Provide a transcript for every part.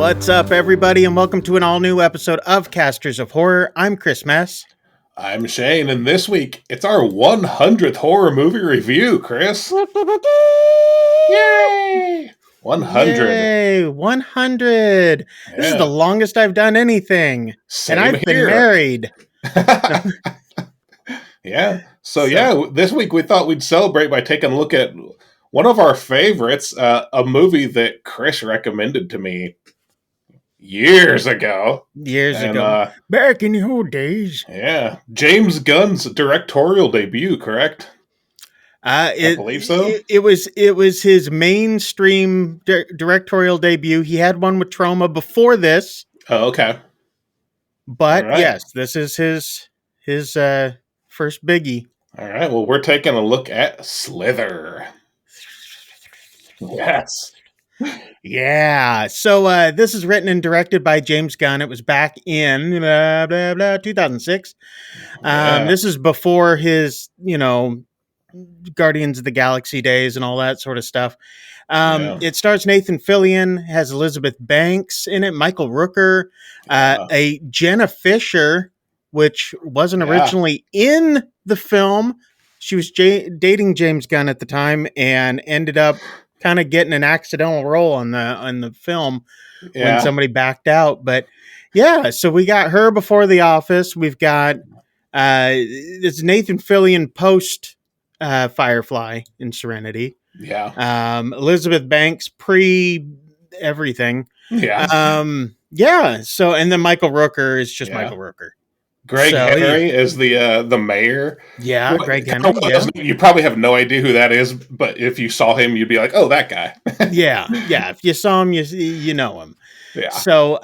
What's up, everybody, and welcome to an all-new episode of Casters of Horror. I'm Chris Mess. I'm Shane, and this week, it's our 100th horror movie review, Chris. Yay! 100. Yay, 100. Yeah. This is the longest I've done anything. Same and I've been here. married. Yeah. So, this week we thought we'd celebrate by taking a look at one of our favorites, a movie that Chris recommended to me years ago. Back in the old days. Yeah. James Gunn's directorial debut, correct? I believe so. It was his mainstream directorial debut. He had one with Trauma before this. Oh, okay. But yes, this is his first biggie. All right. Well, we're taking a look at Slither. Yes. Yeah. So this is written and directed by James Gunn. It was back in 2006. This is before his, Guardians of the Galaxy days and all that sort of stuff. It stars Nathan Fillion, has Elizabeth Banks in it, Michael Rooker, a Jenna Fisher, which wasn't originally in the film. She was dating James Gunn at the time and ended up kind of getting an accidental role on the film when somebody backed out. But yeah, so we got her before The Office. We've got it's Nathan Fillion post Firefly in Serenity. Yeah. Elizabeth Banks pre everything. Yeah. So and then Michael Rooker is just Michael Rooker. Greg Henry is the mayor. Yeah, Greg Henry. You probably have no idea who that is, but if you saw him, you'd be like, "Oh, that guy." Yeah. If you saw him, you know him. Yeah. So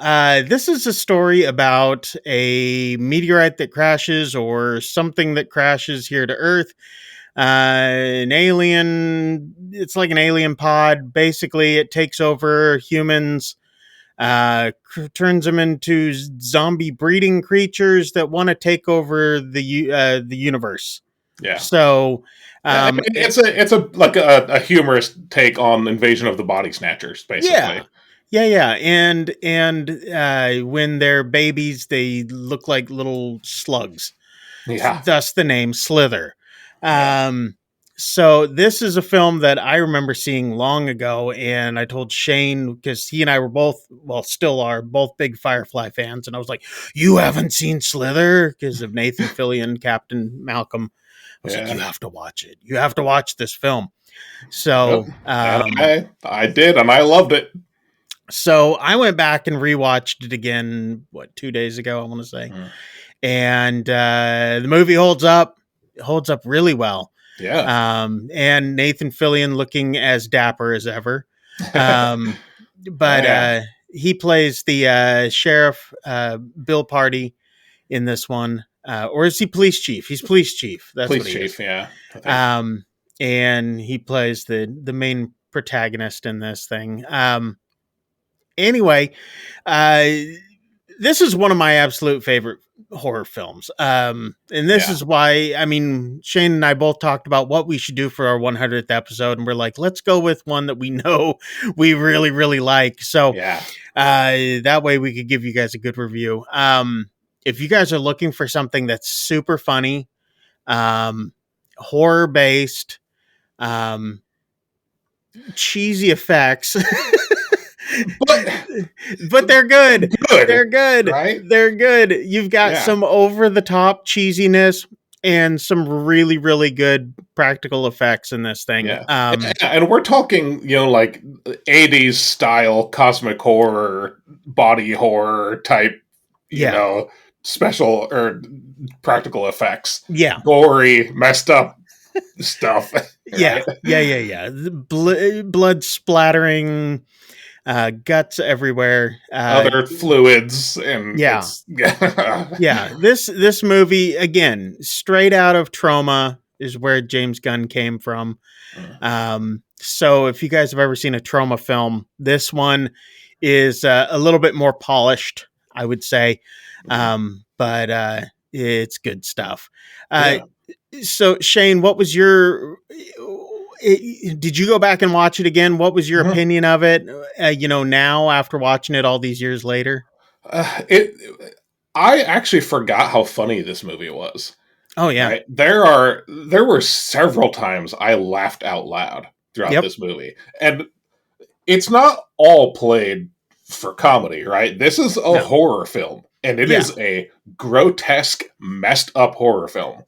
this is a story about a meteorite that crashes or something that crashes here to Earth. An alien. It's like an alien pod. Basically, it takes over humans. Turns them into zombie breeding creatures that want to take over the universe. Yeah. So it's a humorous take on Invasion of the Body Snatchers, basically. Yeah. And when they're babies, they look like little slugs. Yeah. Thus the name Slither. So this is a film that I remember seeing long ago, and I told Shane, because he and I were both, still are, both big Firefly fans, and I was like, "You haven't seen Slither?" Because of Nathan Fillion, Captain Malcolm. I was like, "You have to watch it. You have to watch this film." So I did, and I loved it. So I went back and rewatched it again, 2 days ago, I want to say. And the movie holds up really well. Yeah. And Nathan Fillion looking as dapper as ever. But he plays the sheriff, Bill Party, in this one. Or is he police chief? He's police chief. That's police what he chief, is. Yeah. And he plays the main protagonist in this thing. Anyway, this is one of my absolute favorite horror films. And this is why, Shane and I both talked about what we should do for our 100th episode. And we're like, let's go with one that we know we really, really like. So that way we could give you guys a good review. If you guys are looking for something that's super funny, horror based, cheesy effects, but they're good. They're good. Right? They're good. You've got some over the top cheesiness and some really, really good practical effects in this thing. Yeah. And we're talking, like 80s style cosmic horror, body horror type, special or practical effects. Yeah. Gory, messed up stuff. Yeah. Blood splattering, guts everywhere, other fluids, and This movie, again, straight out of Trauma, is where James Gunn came from. So if you guys have ever seen a Trauma film, this one is a little bit more polished, I would say, but it's good stuff. So Shane, what was your did you go back and watch it again? What was your Mhm. opinion of it? Now after watching it all these years later. It. I actually forgot how funny this movie was. Oh yeah. Right? There were several times I laughed out loud throughout Yep. this movie, and it's not all played for comedy, right? This is a No. horror film, and it Yeah. is a grotesque, messed up horror film,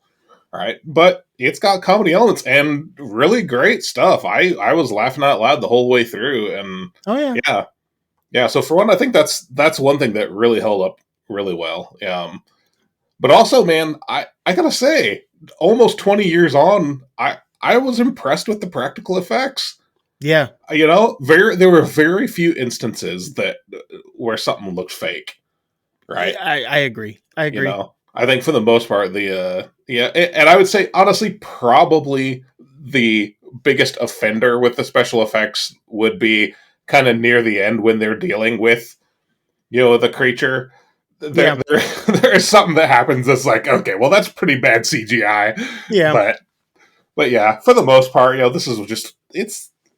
right? But it's got comedy elements and really great stuff. I was laughing out loud the whole way through, and Oh yeah. yeah, yeah. So for one, I think that's one thing that really held up really well. But also, man, I gotta say, almost 20 years on, I was impressed with the practical effects. Yeah. There were very few instances that where something looked fake, right? I agree. I agree. I think for the most part, and I would say honestly, probably the biggest offender with the special effects would be kind of near the end when they're dealing with the creature. Yeah. There is something that happens that's like, okay, well, that's pretty bad CGI, Yeah. but yeah, for the most part, this is just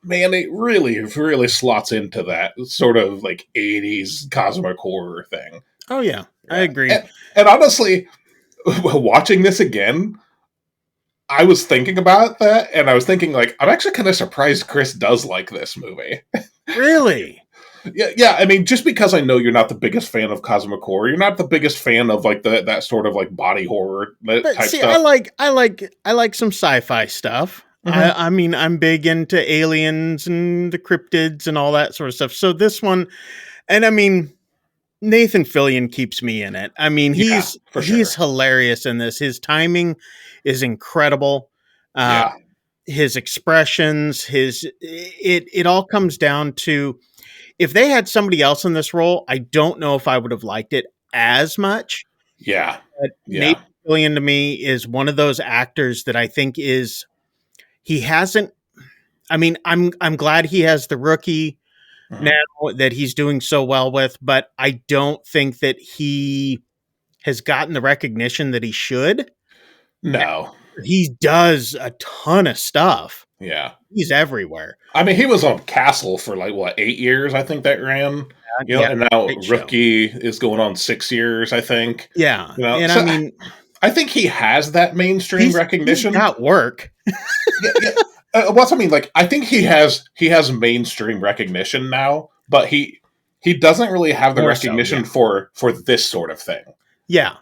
it really slots into that sort of like 80s cosmic horror thing. Oh yeah. I Yeah. agree. And honestly, watching this again, I was thinking about that, and I was thinking like, I'm actually kind of surprised Chris does like this movie. Really? Yeah. I mean, just because I know you're not the biggest fan of cosmic horror, you're not the biggest fan of like that sort of like body horror But type see, stuff. I like some sci-fi stuff. Mm-hmm. I mean, I'm big into aliens and the cryptids and all that sort of stuff. So this one, and I mean, Nathan Fillion keeps me in it. I mean, Yeah, for he's sure. hilarious in this. His timing is incredible. Uh, Yeah, his expressions, it all comes down to, if they had somebody else in this role, I don't know if I would have liked it as much. yeah, But yeah. Nathan Fillion to me is one of those actors that I think he hasn't. I mean, I'm glad he has the Rookie now Mhm. that he's doing so well with, but I don't think that he has gotten the recognition that he should. No, He does a ton of stuff. yeah. He's everywhere. I mean, he was on Castle for like what 8 years, I think that ran. Yeah, And now great show. Rookie is going on 6 years, I think. Yeah, and I So mean, I think he has that mainstream he's recognition. got work. Yeah. What's I mean? Like, I think he has mainstream recognition now, but he doesn't really have the More so, recognition yeah. for this sort of thing, Yeah.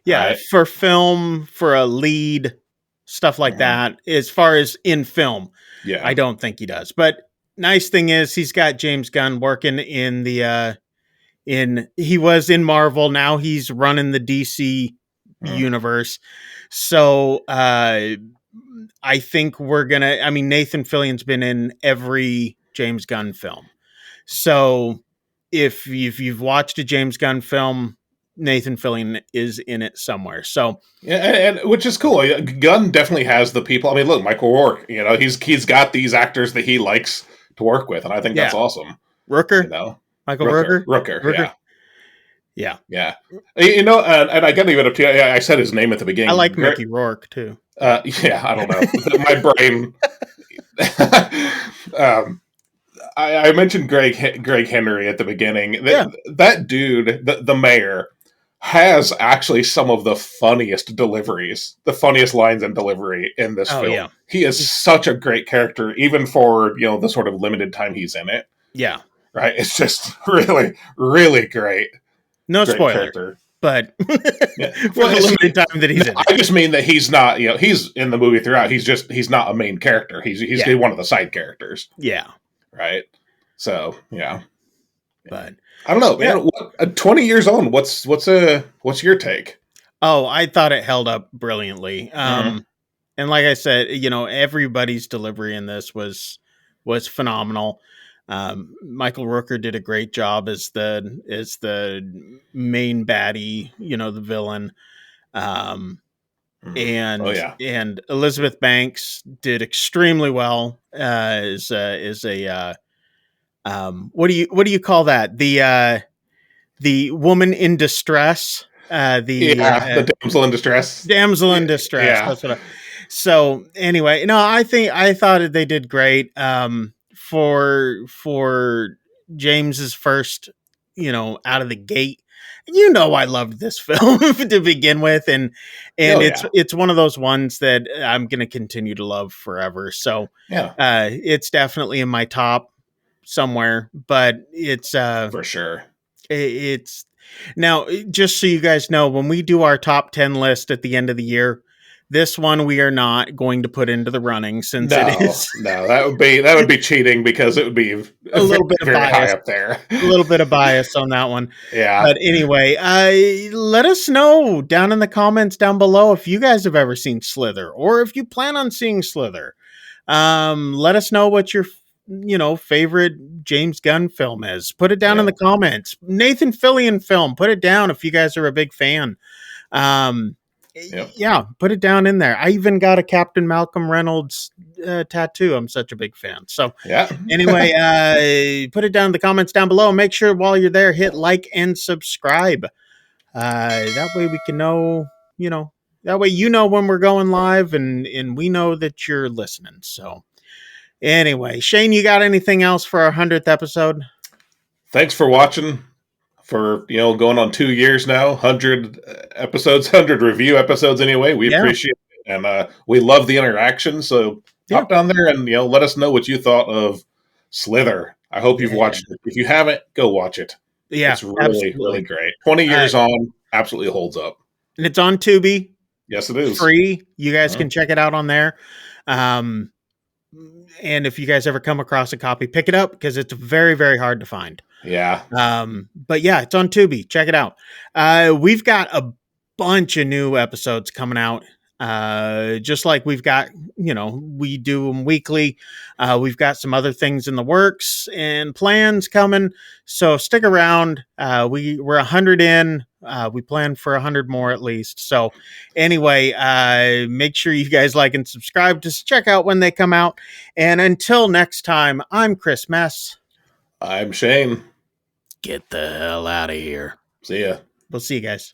Yeah, right? for film, for a lead, stuff like Mhm. that. As far as in film, I Yeah. don't think he does. But nice thing is he's got James Gunn working in he was in Marvel, now he's running the DC Mm. universe. So, I think I mean, Nathan Fillion's been in every James Gunn film. So, if you've watched a James Gunn film, Nathan Fillion is in it somewhere. So Yeah, and which is cool. Gunn definitely has the people. I mean, look, Michael Rourke. He's got these actors that he likes to work with, and I think that's yeah, awesome. You Rooker, know, Michael Rooker, Rooker, Rooker. yeah, Yeah, yeah. And I got to give it up to you. I said his name at the I beginning. like Mickey Rourke too. Yeah, I don't know. My brain. um, I mentioned Greg Henry at the beginning. Yeah. That dude, the mayor, has actually some of the funniest deliveries, the funniest lines and delivery in this Oh film. yeah. He is such a great character, even for the sort of limited time he's in it. Yeah. Right? It's just really, really great, No great spoiler, character. but Yeah. for the limited time that he's in it. I just mean that he's not. He's in the movie throughout. He's not a main character. He's Yeah. one of the side characters. Yeah. Right. So yeah. But I don't know, man. yeah. 20 years on, what's your take? Oh, I thought it held up brilliantly. Mhm. And like I said, everybody's delivery in this was phenomenal. Michael Rooker did a great job as the main baddie, the villain. Mhm. Oh yeah. And Elizabeth Banks did extremely well as a what do you call that, the woman in distress, the Yeah, the damsel in distress. damsel Yeah. in distress. Yeah. That's what. So anyway, no, I thought they did great. For James's first, out of the gate. I loved this film to begin with, and Oh it's yeah, it's one of those ones that I'm going to continue to love forever. So, yeah, it's definitely in my top somewhere, but for sure. it's now, just so you guys know, when we do our top 10 list at the end of the year, this one we are not going to put into the running since it No, is no, that would be cheating because it would be a very, little bit of very high bias. up there. A little bit of bias on that one. Yeah, But anyway, let us know down in the comments down below if you guys have ever seen Slither or if you plan on seeing Slither. Let us know what your favorite James Gunn film is. Put it down in yeah, the comments. Nathan Fillion film. Put it down if you guys are a big fan. Um, yep, yeah, put it down in there. I even got a Captain Malcolm Reynolds tattoo. I'm such a big fan. So yeah, anyway, put it down in the comments down below. Make sure while you're there, hit like and subscribe. That way we can know, that way when we're going live, and we know that you're listening. So anyway, Shane, you got anything else for our 100th episode? Thanks for watching. For going on 2 years now, 100 episodes, 100 review episodes. Anyway, we Yeah, appreciate it, and we love the interaction. So yeah, hop down there and let us know what you thought of Slither. I hope you've yeah, watched it. If you haven't, go watch it. yeah, It's really, really absolutely. great. 20 Uh, years on, absolutely holds up. and it's on Tubi, Yes, it is. free. You guys Uh, can check it out on there. Um, and if you guys ever come across a copy, pick it up because it's very, very hard to find. yeah, But yeah, it's on Tubi. Check it out. We've got a bunch of new episodes coming out. Just like we've got, we do them weekly. We've got some other things in the works and plans coming. So stick around. We're 100 in. We plan for 100 more at least. So anyway, make sure you guys like and subscribe. Just check out when they come out. And until next time, I'm Chris Mess. I'm Shane. Get the hell out of here. See ya. We'll see you guys.